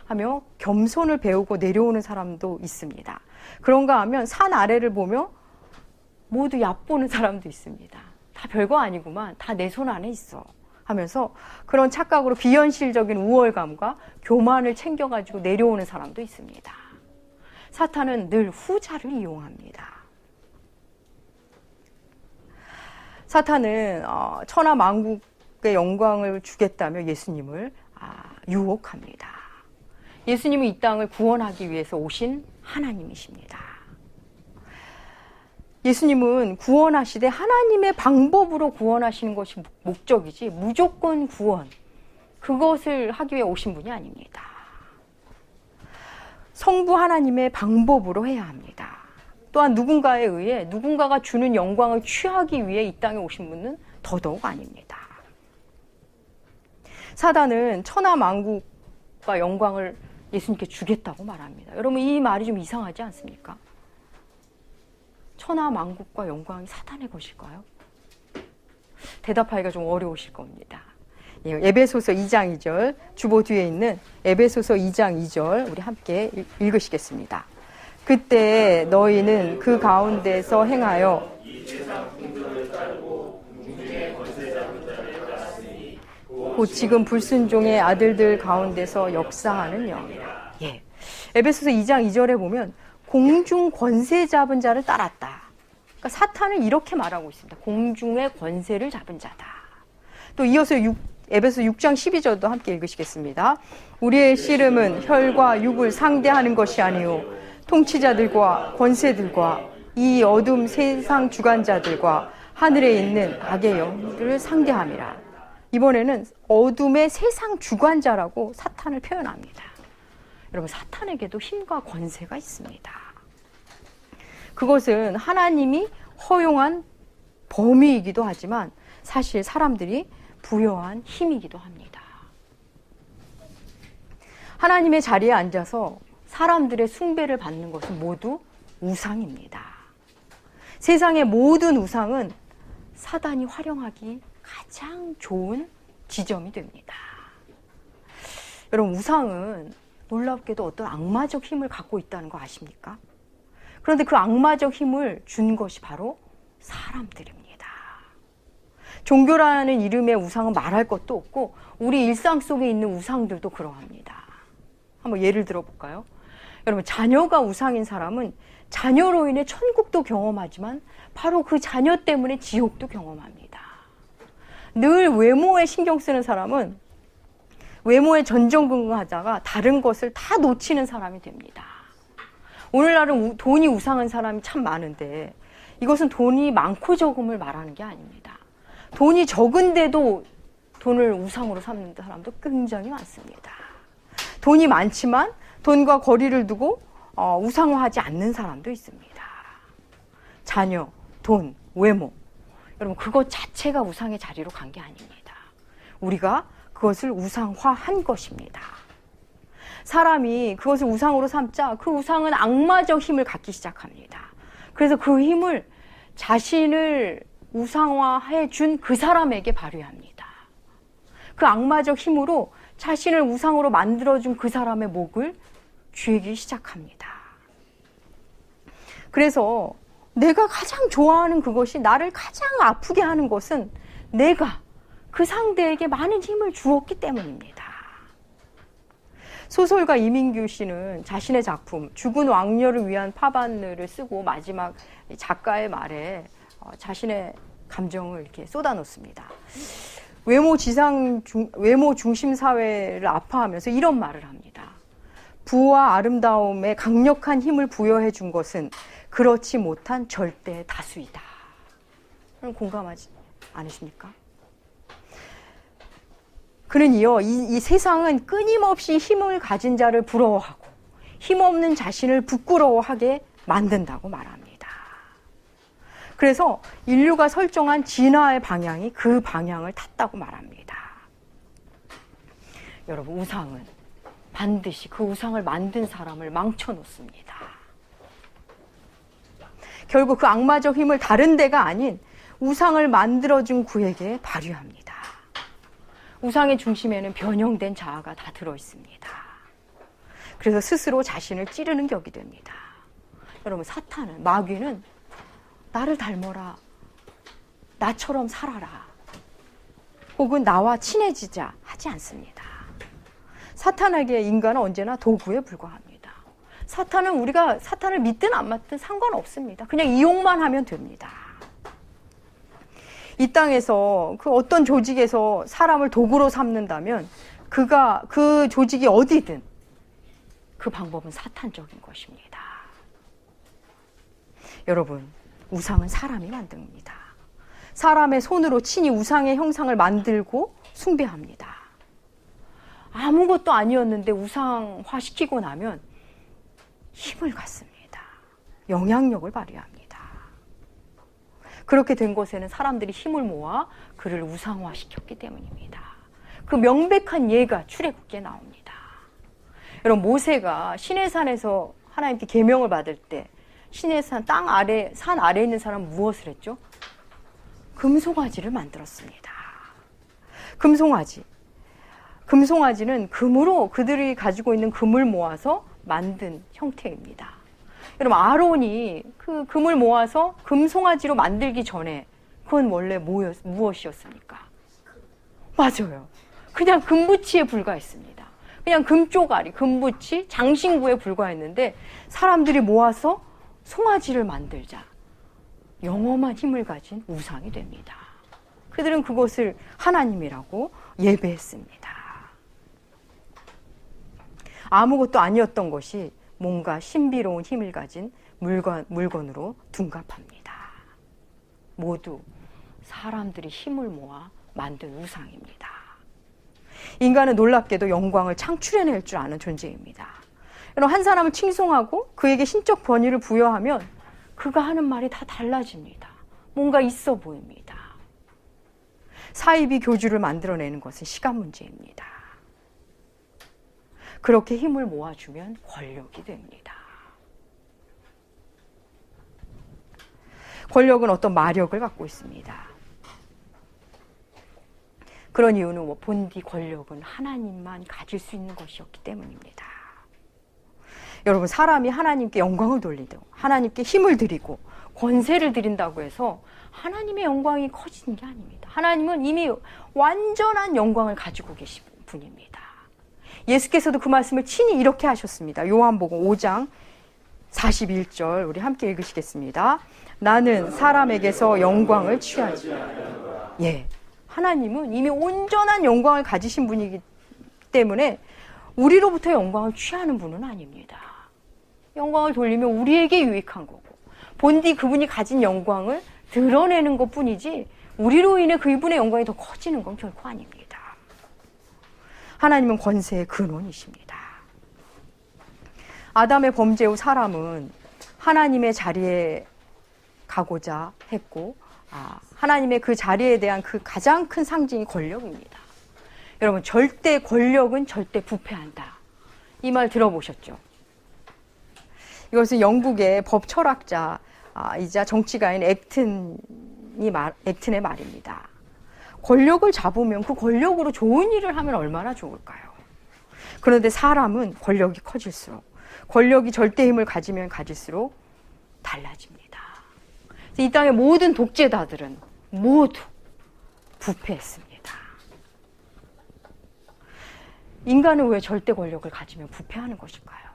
하며 겸손을 배우고 내려오는 사람도 있습니다. 그런가 하면 산 아래를 보며 모두 얕보는 사람도 있습니다. 다 별거 아니구만. 다 내 손 안에 있어. 하면서 그런 착각으로 비현실적인 우월감과 교만을 챙겨가지고 내려오는 사람도 있습니다. 사탄은 늘 후자를 이용합니다. 사탄은 천하 만국의 영광을 주겠다며 예수님을 유혹합니다. 예수님은 이 땅을 구원하기 위해서 오신 하나님이십니다. 예수님은 구원하시되 하나님의 방법으로 구원하시는 것이 목적이지 무조건 구원, 그것을 하기 위해 오신 분이 아닙니다. 성부 하나님의 방법으로 해야 합니다. 또한 누군가에 의해 누군가가 주는 영광을 취하기 위해 이 땅에 오신 분은 더더욱 아닙니다. 사단은 천하 만국과 영광을 예수님께 주겠다고 말합니다. 여러분, 이 말이 좀 이상하지 않습니까? 천하 만국과 영광이 사탄의 것일까요? 대답하기가 좀 어려우실 겁니다. 에베소서 2장 2절, 주보 뒤에 있는 에베소서 2장 2절 우리 함께 읽으시겠습니다. 그때 너희는 그 가운데서 행하여 곧 지금 불순종의 아들들 가운데서 역사하는 영이라. 예. 에베소서 2장 2절에 보면 공중 권세 잡은 자를 따랐다. 그러니까 사탄을 이렇게 말하고 있습니다. 공중의 권세를 잡은 자다. 또 이어서 에베소 6장 12절도 함께 읽으시겠습니다. 우리의 씨름은 혈과 육을 상대하는 것이 아니요 통치자들과 권세들과 이 어둠 세상 주관자들과 하늘에 있는 악의 영들을 상대함이라. 이번에는 어둠의 세상 주관자라고 사탄을 표현합니다. 여러분, 사탄에게도 힘과 권세가 있습니다. 그것은 하나님이 허용한 범위이기도 하지만 사실 사람들이 부여한 힘이기도 합니다. 하나님의 자리에 앉아서 사람들의 숭배를 받는 것은 모두 우상입니다. 세상의 모든 우상은 사단이 활용하기 가장 좋은 지점이 됩니다. 여러분, 우상은 놀랍게도 어떤 악마적 힘을 갖고 있다는 거 아십니까? 그런데 그 악마적 힘을 준 것이 바로 사람들입니다. 종교라는 이름의 우상은 말할 것도 없고 우리 일상 속에 있는 우상들도 그러합니다. 한번 예를 들어볼까요? 여러분, 자녀가 우상인 사람은 자녀로 인해 천국도 경험하지만 바로 그 자녀 때문에 지옥도 경험합니다. 늘 외모에 신경 쓰는 사람은 외모에 전전긍긍하다가 다른 것을 다 놓치는 사람이 됩니다. 오늘날은 돈이 우상한 사람이 참 많은데 이것은 돈이 많고 적음을 말하는 게 아닙니다. 돈이 적은데도 돈을 우상으로 삼는 사람도 굉장히 많습니다. 돈이 많지만 돈과 거리를 두고 우상화하지 않는 사람도 있습니다. 자녀, 돈, 외모, 여러분, 그것 자체가 우상의 자리로 간 게 아닙니다. 우리가 그것을 우상화한 것입니다. 사람이 그것을 우상으로 삼자 그 우상은 악마적 힘을 갖기 시작합니다. 그래서 그 힘을 자신을 우상화해 준 그 사람에게 발휘합니다. 그 악마적 힘으로 자신을 우상으로 만들어준 그 사람의 목을 쥐기 시작합니다. 그래서 내가 가장 좋아하는 그것이 나를 가장 아프게 하는 것은 내가 그 상대에게 많은 힘을 주었기 때문입니다. 소설가 이민규 씨는 자신의 작품 죽은 왕녀를 위한 파바늘을 쓰고 마지막 작가의 말에 자신의 감정을 이렇게 쏟아놓습니다. 외모 중심 사회를 아파하면서 이런 말을 합니다. 부와 아름다움에 강력한 힘을 부여해 준 것은 그렇지 못한 절대 다수이다. 공감하지 않으십니까? 그는 이어 이 세상은 끊임없이 힘을 가진 자를 부러워하고 힘없는 자신을 부끄러워하게 만든다고 말합니다. 그래서 인류가 설정한 진화의 방향이 그 방향을 탔다고 말합니다. 여러분, 우상은 반드시 그 우상을 만든 사람을 망쳐놓습니다. 결국 그 악마적 힘을 다른 데가 아닌 우상을 만들어준 그에게 발휘합니다. 우상의 중심에는 변형된 자아가 다 들어있습니다. 그래서 스스로 자신을 찌르는 격이 됩니다. 여러분, 사탄은, 마귀는 나를 닮아라, 나처럼 살아라, 혹은 나와 친해지자 하지 않습니다. 사탄에게 인간은 언제나 도구에 불과합니다. 사탄은 우리가 사탄을 믿든 안 믿든 상관없습니다. 그냥 이용만 하면 됩니다. 이 땅에서 그 어떤 조직에서 사람을 도구로 삼는다면 그 조직이 어디든 그 방법은 사탄적인 것입니다. 여러분, 우상은 사람이 만듭니다. 사람의 손으로 친히 우상의 형상을 만들고 숭배합니다. 아무것도 아니었는데 우상화시키고 나면 힘을 갖습니다. 영향력을 발휘합니다. 그렇게 된 것에는 사람들이 힘을 모아 그를 우상화시켰기 때문입니다. 그 명백한 예가 출애굽기에 나옵니다. 여러분, 모세가 시내산에서 하나님께 계명을 받을 때 시내산 산 아래에 있는 사람은 무엇을 했죠? 금송아지를 만들었습니다. 금송아지는 금으로 그들이 가지고 있는 금을 모아서 만든 형태입니다. 여러분, 아론이 그 금을 모아서 금송아지로 만들기 전에 그건 원래 무엇이었습니까? 맞아요. 그냥 금붙이에 불과했습니다. 그냥 금쪼가리, 금붙이, 장신구에 불과했는데 사람들이 모아서 송아지를 만들자 영험한 힘을 가진 우상이 됩니다. 그들은 그것을 하나님이라고 예배했습니다. 아무것도 아니었던 것이 뭔가 신비로운 힘을 가진 물건으로 둔갑합니다. 모두 사람들이 힘을 모아 만든 우상입니다. 인간은 놀랍게도 영광을 창출해낼 줄 아는 존재입니다. 여러분, 한 사람을 칭송하고 그에게 신적 권위를 부여하면 그가 하는 말이 다 달라집니다. 뭔가 있어 보입니다. 사이비 교주를 만들어내는 것은 시간 문제입니다. 그렇게 힘을 모아주면 권력이 됩니다. 권력은 어떤 마력을 갖고 있습니다. 그런 이유는 본디 권력은 하나님만 가질 수 있는 것이었기 때문입니다. 여러분, 사람이 하나님께 영광을 돌리고 하나님께 힘을 드리고 권세를 드린다고 해서 하나님의 영광이 커지는 게 아닙니다. 하나님은 이미 완전한 영광을 가지고 계신 분입니다. 예수께서도 그 말씀을 친히 이렇게 하셨습니다. 요한복음 5장 41절 우리 함께 읽으시겠습니다. 나는 사람에게서 영광을 취하지. 예, 하나님은 이미 온전한 영광을 가지신 분이기 때문에 우리로부터 영광을 취하는 분은 아닙니다. 영광을 돌리면 우리에게 유익한 거고 본디 그분이 가진 영광을 드러내는 것뿐이지 우리로 인해 그분의 영광이 더 커지는 건 결코 아닙니다. 하나님은 권세의 근원이십니다. 아담의 범죄 후 사람은 하나님의 자리에 가고자 했고 하나님의 그 자리에 대한 그 가장 큰 상징이 권력입니다. 여러분, 절대 권력은 절대 부패한다. 이 말 들어보셨죠? 이것은 영국의 법 철학자이자 정치가인 액튼의 말입니다. 권력을 잡으면 그 권력으로 좋은 일을 하면 얼마나 좋을까요? 그런데 사람은 권력이 커질수록, 권력이 절대 힘을 가지면 가질수록 달라집니다. 이 땅의 모든 독재자들은 모두 부패했습니다. 인간은 왜 절대 권력을 가지면 부패하는 것일까요?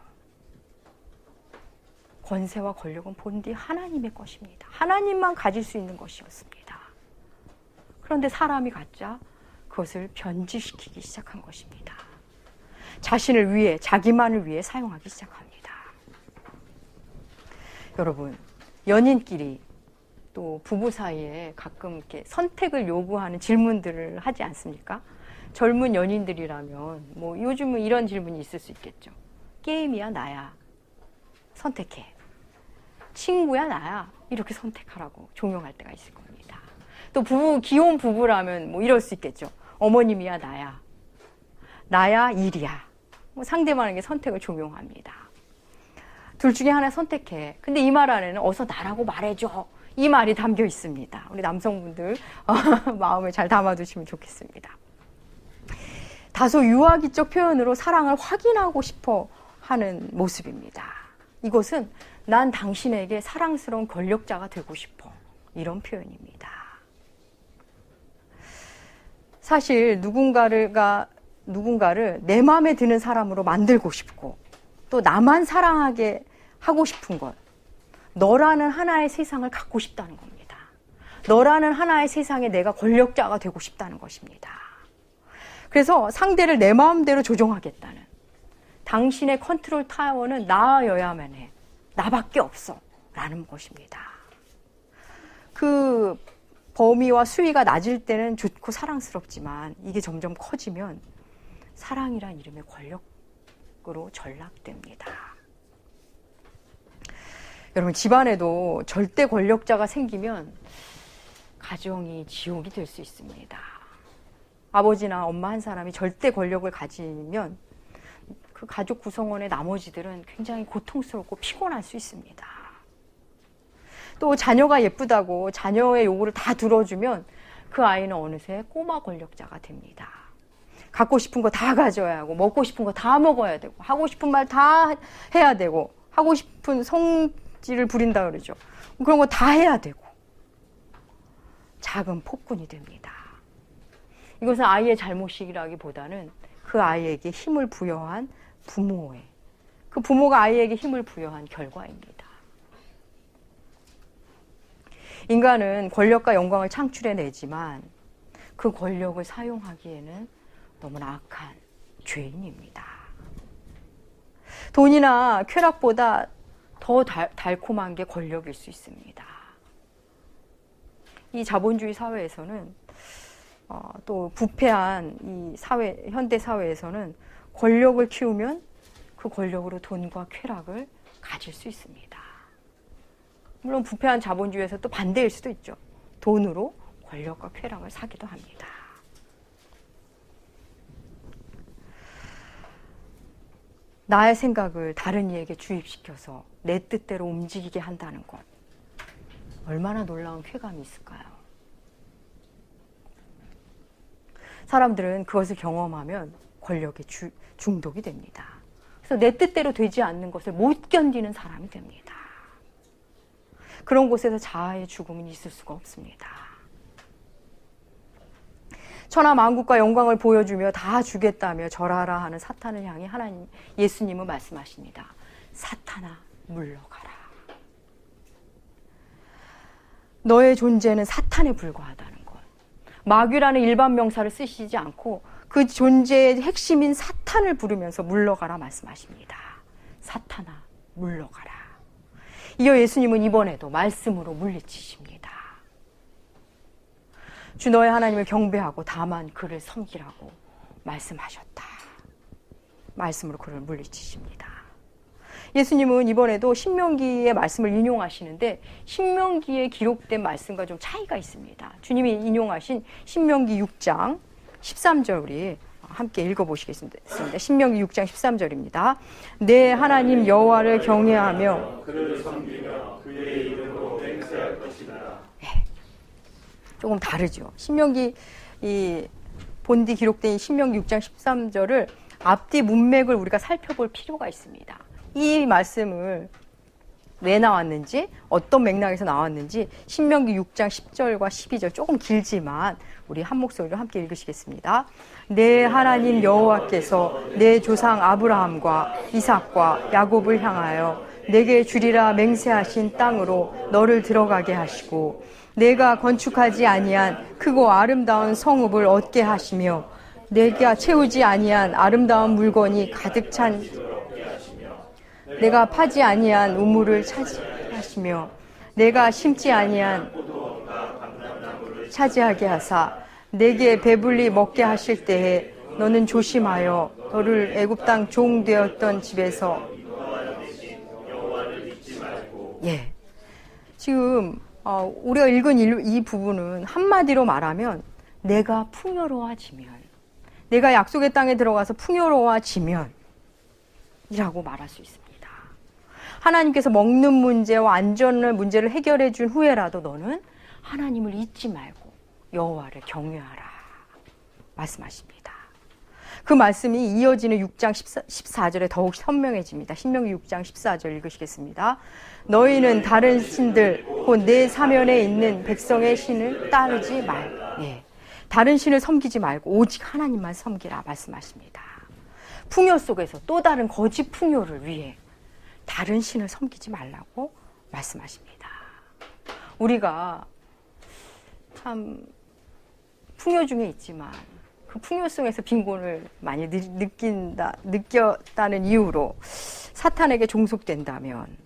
권세와 권력은 본디 하나님의 것입니다. 하나님만 가질 수 있는 것이었습니다. 그런데 사람이 갖자 그것을 변질시키기 시작한 것입니다. 자신을 위해, 자기만을 위해 사용하기 시작합니다. 여러분, 연인끼리 또 부부 사이에 가끔 이렇게 선택을 요구하는 질문들을 하지 않습니까? 젊은 연인들이라면 뭐 요즘은 이런 질문이 있을 수 있겠죠. 게임이야, 나야? 선택해. 친구야, 나야? 이렇게 선택하라고 종용할 때가 있을 겁니다. 또 귀여운 부부라면 뭐 이럴 수 있겠죠. 어머님이야, 나야? 나야, 일이야? 뭐 상대방에게 선택을 종용합니다. 둘 중에 하나 선택해. 근데 이 말 안에는 어서 나라고 말해줘. 이 말이 담겨 있습니다. 우리 남성분들 마음을 잘 담아두시면 좋겠습니다. 다소 유아기적 표현으로 사랑을 확인하고 싶어 하는 모습입니다. 이것은 난 당신에게 사랑스러운 권력자가 되고 싶어. 이런 표현입니다. 사실 누군가를 내 마음에 드는 사람으로 만들고 싶고 또 나만 사랑하게 하고 싶은 것, 너라는 하나의 세상을 갖고 싶다는 겁니다. 너라는 하나의 세상에 내가 권력자가 되고 싶다는 것입니다. 그래서 상대를 내 마음대로 조종하겠다는, 당신의 컨트롤 타워는 나여야만 해. 나밖에 없어. 라는 것입니다. 그 범위와 수위가 낮을 때는 좋고 사랑스럽지만 이게 점점 커지면 사랑이란 이름의 권력으로 전락됩니다. 여러분, 집안에도 절대 권력자가 생기면 가정이 지옥이 될 수 있습니다. 아버지나 엄마 한 사람이 절대 권력을 가지면 그 가족 구성원의 나머지들은 굉장히 고통스럽고 피곤할 수 있습니다. 또 자녀가 예쁘다고 자녀의 요구를 다 들어주면 그 아이는 어느새 꼬마 권력자가 됩니다. 갖고 싶은 거 다 가져야 하고 먹고 싶은 거 다 먹어야 되고 하고 싶은 말 다 해야 되고 하고 싶은 성질을 부린다 그러죠. 그런 거 다 해야 되고 작은 폭군이 됩니다. 이것은 아이의 잘못이라기보다는 그 아이에게 힘을 부여한 그 부모가 아이에게 힘을 부여한 결과입니다. 인간은 권력과 영광을 창출해내지만 그 권력을 사용하기에는 너무나 악한 죄인입니다. 돈이나 쾌락보다 더 달콤한 게 권력일 수 있습니다. 이 자본주의 사회에서는 또 부패한 이 현대 사회에서는 권력을 키우면 그 권력으로 돈과 쾌락을 가질 수 있습니다. 물론 부패한 자본주의에서 또 반대일 수도 있죠. 돈으로 권력과 쾌락을 사기도 합니다. 나의 생각을 다른 이에게 주입시켜서 내 뜻대로 움직이게 한다는 것, 얼마나 놀라운 쾌감이 있을까요? 사람들은 그것을 경험하면 권력에 중독이 됩니다. 그래서 내 뜻대로 되지 않는 것을 못 견디는 사람이 됩니다. 그런 곳에서 자아의 죽음은 있을 수가 없습니다. 천하 만국과 영광을 보여주며 다 주겠다며 절하라 하는 사탄을 향해 예수님은 말씀하십니다. 사탄아, 물러가라. 너의 존재는 사탄에 불과하다는 것. 마귀라는 일반 명사를 쓰시지 않고 그 존재의 핵심인 사탄을 부르면서 물러가라 말씀하십니다. 사탄아, 물러가라. 이어 예수님은 이번에도 말씀으로 물리치십니다. 주 너의 하나님을 경배하고 다만 그를 섬기라고 말씀하셨다. 말씀으로 그를 물리치십니다. 예수님은 이번에도 신명기의 말씀을 인용하시는데 신명기에 기록된 말씀과 좀 차이가 있습니다. 주님이 인용하신 신명기 6장 13절 우리 함께 읽어보시겠습니다. 신명기 6장 13절입니다. 내 하나님 여호와를 경외하며 그를 섬기며 그의 이름으로 맹세할 것이다. 네. 조금 다르죠. 신명기 본디 기록된 신명기 6장 13절을 앞뒤 문맥을 우리가 살펴볼 필요가 있습니다. 이 말씀을 왜 나왔는지, 어떤 맥락에서 나왔는지 신명기 6장 10절과 12절 조금 길지만 우리 한 목소리로 함께 읽으시겠습니다. 내 하나님 여호와께서 내 조상 아브라함과 이삭과 야곱을 향하여 내게 주리라 맹세하신 땅으로 너를 들어가게 하시고 내가 건축하지 아니한 크고 아름다운 성읍을 얻게 하시며 내가 채우지 아니한 아름다운 물건이 가득 찬 내가 파지 아니한 우물을 차지하시며 내가 심지 아니한 차지하게 하사 내게 배불리 먹게 하실 때에 너는 조심하여 너를 애굽 땅 종 되었던 집에서 지금 우리가 읽은 이 부분은 한마디로 말하면 내가 풍요로워지면, 내가 약속의 땅에 들어가서 풍요로워지면 이라고 말할 수 있습니다. 하나님께서 먹는 문제와 안전의 문제를 해결해 준 후에라도 너는 하나님을 잊지 말고 여호와를 경외하라 말씀하십니다. 그 말씀이 이어지는 6장 14절에 더욱 선명해집니다. 신명기 6장 14절 읽으시겠습니다. 너희는 다른 신들 곧 내 사면에 있는 백성의 신을 따르지 말고, 다른 신을 섬기지 말고 오직 하나님만 섬기라 말씀하십니다. 풍요 속에서 또 다른 거짓 풍요를 위해 다른 신을 섬기지 말라고 말씀하십니다. 우리가 참 풍요 중에 있지만 그 풍요 속에서 빈곤을 많이 느꼈다는 이유로 사탄에게 종속된다면,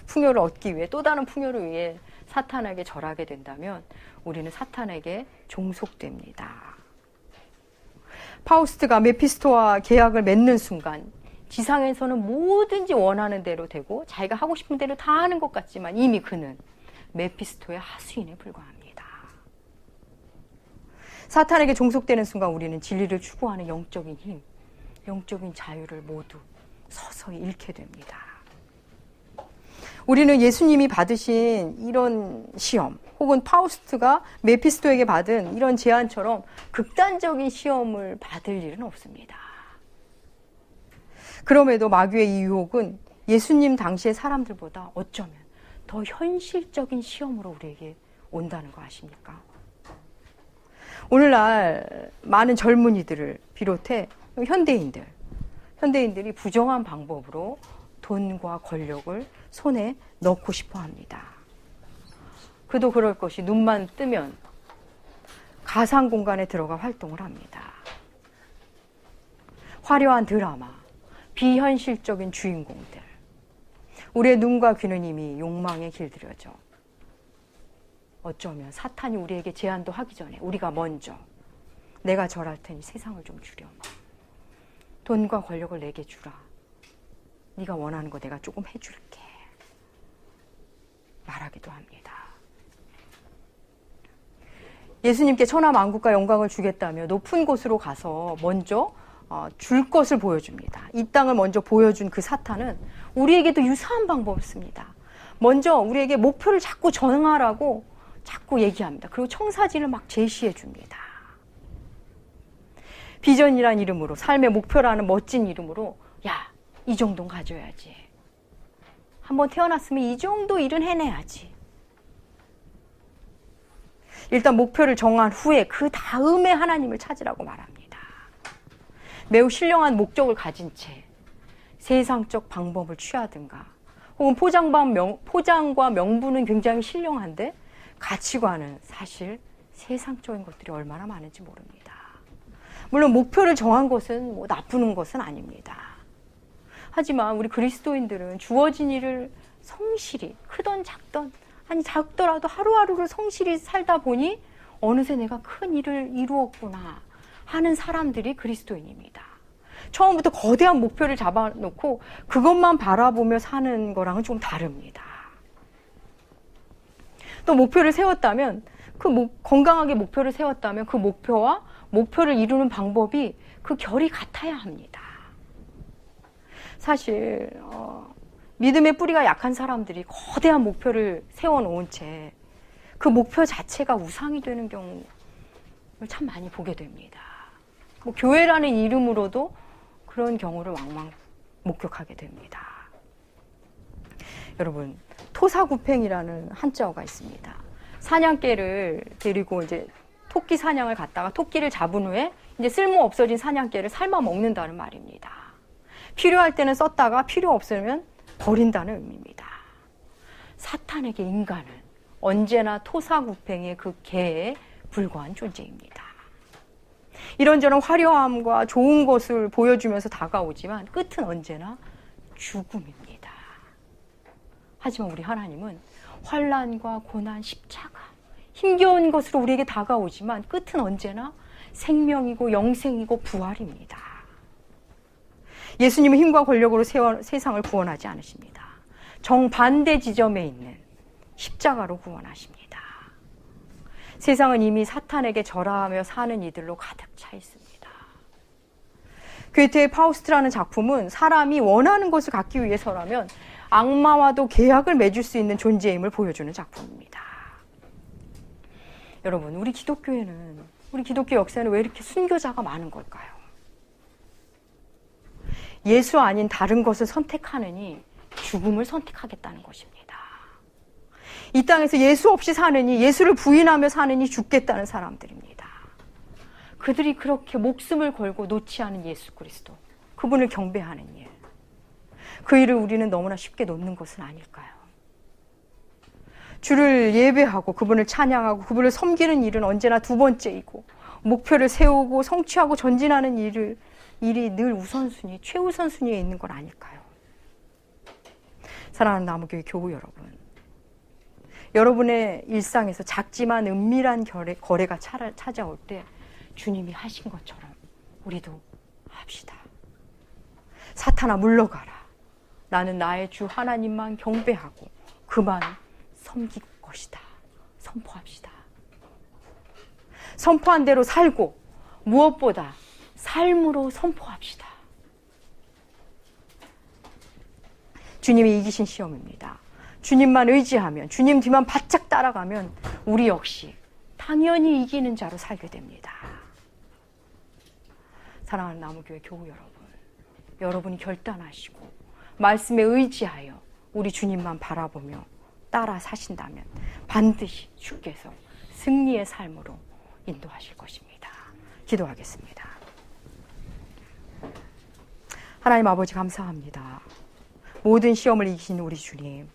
풍요를 얻기 위해 또 다른 풍요를 위해 사탄에게 절하게 된다면 우리는 사탄에게 종속됩니다. 파우스트가 메피스토와 계약을 맺는 순간 지상에서는 뭐든지 원하는 대로 되고 자기가 하고 싶은 대로 다 하는 것 같지만 이미 그는 메피스토의 하수인에 불과합니다. 사탄에게 종속되는 순간 우리는 진리를 추구하는 영적인 힘, 영적인 자유를 모두 서서히 잃게 됩니다. 우리는 예수님이 받으신 이런 시험, 혹은 파우스트가 메피스토에게 받은 이런 제안처럼 극단적인 시험을 받을 일은 없습니다. 그럼에도 마귀의 유혹은 예수님 당시의 사람들보다 어쩌면 더 현실적인 시험으로 우리에게 온다는 거 아십니까? 오늘날 많은 젊은이들을 비롯해 현대인들이 부정한 방법으로 돈과 권력을 손에 넣고 싶어 합니다. 그도 그럴 것이 눈만 뜨면 가상 공간에 들어가 활동을 합니다. 화려한 드라마, 비현실적인 주인공들. 우리의 눈과 귀는 이미 욕망에 길들여져 어쩌면 사탄이 우리에게 제안도 하기 전에 우리가 먼저 내가 절할 테니 세상을 좀 주렴. 돈과 권력을 내게 주라. 네가 원하는 거 내가 조금 해줄게. 말하기도 합니다. 예수님께 천하 만국과 영광을 주겠다며 높은 곳으로 가서 먼저 줄 것을 보여줍니다. 이 땅을 먼저 보여준 그 사탄은 우리에게도 유사한 방법을 씁니다. 먼저 우리에게 목표를 자꾸 정하라고 자꾸 얘기합니다. 그리고 청사진을 막 제시해 줍니다. 비전이란 이름으로, 삶의 목표라는 멋진 이름으로, 야, 이 정도는 가져야지. 한번 태어났으면 이 정도 일은 해내야지. 일단 목표를 정한 후에 그 다음에 하나님을 찾으라고 말합니다. 매우 신령한 목적을 가진 채 세상적 방법을 취하든가, 혹은 포장과 명분은 굉장히 신령한데 가치관은 사실 세상적인 것들이 얼마나 많은지 모릅니다. 물론 목표를 정한 것은 나쁘는 것은 아닙니다. 하지만 우리 그리스도인들은 주어진 일을 성실히, 크던 작던, 아니 작더라도 하루하루를 성실히 살다 보니 어느새 내가 큰 일을 이루었구나 하는 사람들이 그리스도인입니다. 처음부터 거대한 목표를 잡아놓고 그것만 바라보며 사는 거랑은 좀 다릅니다. 또 목표를 세웠다면, 건강하게 목표를 세웠다면 그 목표와 목표를 이루는 방법이 그 결이 같아야 합니다. 사실 믿음의 뿌리가 약한 사람들이 거대한 목표를 세워놓은 채 그 목표 자체가 우상이 되는 경우를 참 많이 보게 됩니다. 교회라는 이름으로도 그런 경우를 왕왕 목격하게 됩니다. 여러분, 토사구팽이라는 한자어가 있습니다. 사냥개를 데리고 이제 토끼 사냥을 갔다가 토끼를 잡은 후에 이제 쓸모 없어진 사냥개를 삶아 먹는다는 말입니다. 필요할 때는 썼다가 필요 없으면 버린다는 의미입니다. 사탄에게 인간은 언제나 토사구팽의 그 개에 불과한 존재입니다. 이런저런 화려함과 좋은 것을 보여주면서 다가오지만 끝은 언제나 죽음입니다. 하지만 우리 하나님은 환난과 고난, 십자가, 힘겨운 것으로 우리에게 다가오지만 끝은 언제나 생명이고 영생이고 부활입니다. 예수님은 힘과 권력으로 세상을 구원하지 않으십니다. 정반대 지점에 있는 십자가로 구원하십니다. 세상은 이미 사탄에게 절하며 사는 이들로 가득 차 있습니다. 괴테의 파우스트라는 작품은 사람이 원하는 것을 갖기 위해서라면 악마와도 계약을 맺을 수 있는 존재임을 보여주는 작품입니다. 여러분, 우리 기독교 역사에는 왜 이렇게 순교자가 많은 걸까요? 예수 아닌 다른 것을 선택하느니 죽음을 선택하겠다는 것입니다. 이 땅에서 예수 없이 사느니, 예수를 부인하며 사느니 죽겠다는 사람들입니다. 그들이 그렇게 목숨을 걸고 놓지 않은 예수 그리스도, 그분을 경배하는 일, 그 일을 우리는 너무나 쉽게 놓는 것은 아닐까요? 주를 예배하고 그분을 찬양하고 그분을 섬기는 일은 언제나 두 번째이고, 목표를 세우고 성취하고 전진하는 일이 늘 우선순위, 최우선순위에 있는 건 아닐까요? 사랑하는 나무교회 교우 여러분, 여러분의 일상에서 작지만 은밀한 거래가 찾아올 때 주님이 하신 것처럼 우리도 합시다. 사탄아 물러가라. 나는 나의 주 하나님만 경배하고 그만 섬길 것이다. 선포합시다. 선포한 대로 살고 무엇보다 삶으로 선포합시다. 주님이 이기신 시험입니다. 주님만 의지하면, 주님 뒤만 바짝 따라가면 우리 역시 당연히 이기는 자로 살게 됩니다. 사랑하는 나무교회 교우 여러분, 여러분이 결단하시고 말씀에 의지하여 우리 주님만 바라보며 따라 사신다면 반드시 주께서 승리의 삶으로 인도하실 것입니다. 기도하겠습니다. 하나님 아버지 감사합니다. 모든 시험을 이기신 우리 주님,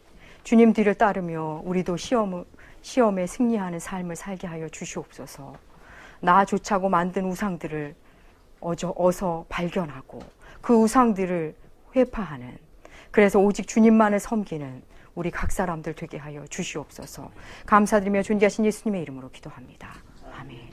주님 뒤를 따르며 우리도 시험에 승리하는 삶을 살게 하여 주시옵소서. 나 좋자고 만든 우상들을 어서 발견하고 그 우상들을 회파하는, 그래서 오직 주님만을 섬기는 우리 각 사람들 되게 하여 주시옵소서. 감사드리며 존귀하신 예수님의 이름으로 기도합니다. 아멘.